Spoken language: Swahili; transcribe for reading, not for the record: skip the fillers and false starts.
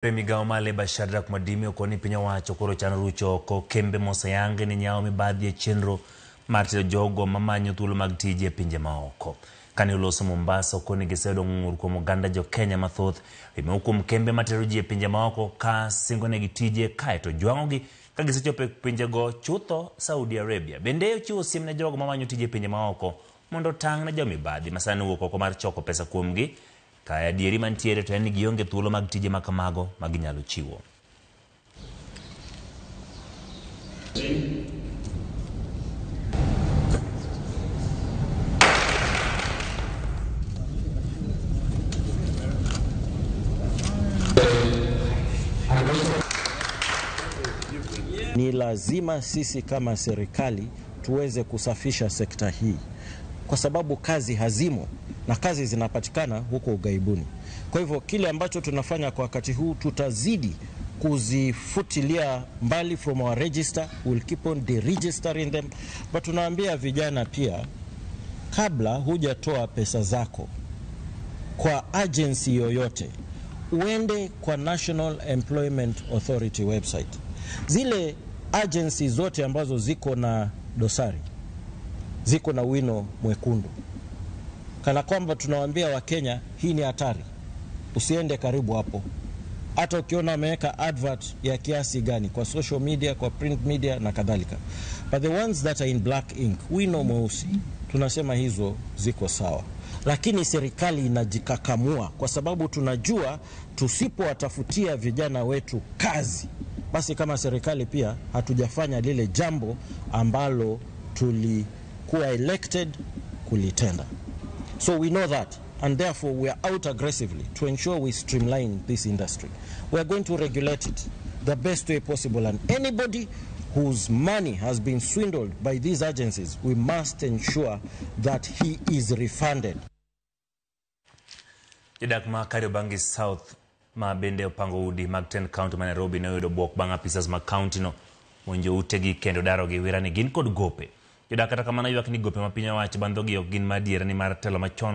Migao male Bashadrak Madimi okoni pinya wacho koro chano rucho ko kembe mosayange ni nyao mibadhi ya chenro martiro jogo mamanyo thuolo mag tije pinje maoko. Kani uloso Mombasa okoni gisedo ng'ur kuom oganda jo Kenya mathoth imeukum kembe matero ji e pinje maoko ka singo negi tije kaeto jwang'ogi ka gisechopo e pinje go chutho Saudi Arabia. Bende ochiwo siem ne jogo mamanyo tije e pinje maoko mondo tang' na jo mibadhi masani wuok oko mar choko pesa kuomgi. Kaya dieri mantiere to en ni gionge thuolo mag tije makamago maginyalo chiwo. Ni lazima sisi kama serikali tuweze kusafisha sekta hii, kwa sababu kazi hazimo na kazi zinapatikana huko ugaibuni. Kwa hivyo kile ambacho tunafanya kwa wakati huu, tutazidi kuzifutilia mbali from our register. We'll keep on deregistering them. But tunaambia vijana pia, kabla hujatoa pesa zako kwa agency yoyote, uende kwa National Employment Authority website. Zile agency zote ambazo ziko na dosari, ziko na wino mwekundu, kana kwamba tunawaambia Wakenya hii ni hatari, usiende karibu hapo. Hata ukiona ameweka advert ya kiasi gani kwa social media, kwa print media na kadhalika. But the ones that are in black ink, wino mweusi, tunasema hizo ziko sawa. Lakini serikali inajikakamua kwa sababu tunajua tusipowatafutia vijana wetu kazi, basi kama serikali pia hatujafanya lile jambo ambalo tulikuwa elected kulitenda. So we know that, and therefore we are out aggressively to ensure we streamline this industry. We are going to regulate it the best way possible, and anybody whose money has been swindled by these agencies, we must ensure that he is refunded. Jodak ma Kariobangi South ma bende opango udi mag 10 county ma Nairobi ne oyudo buok bang' apisas ma county no monjo utegi kendo darogi wira ni gin kod gope. Jodak kata kamano ywak ni gope ma piny owacho bandhogi ok gin madiera ni mar telo machon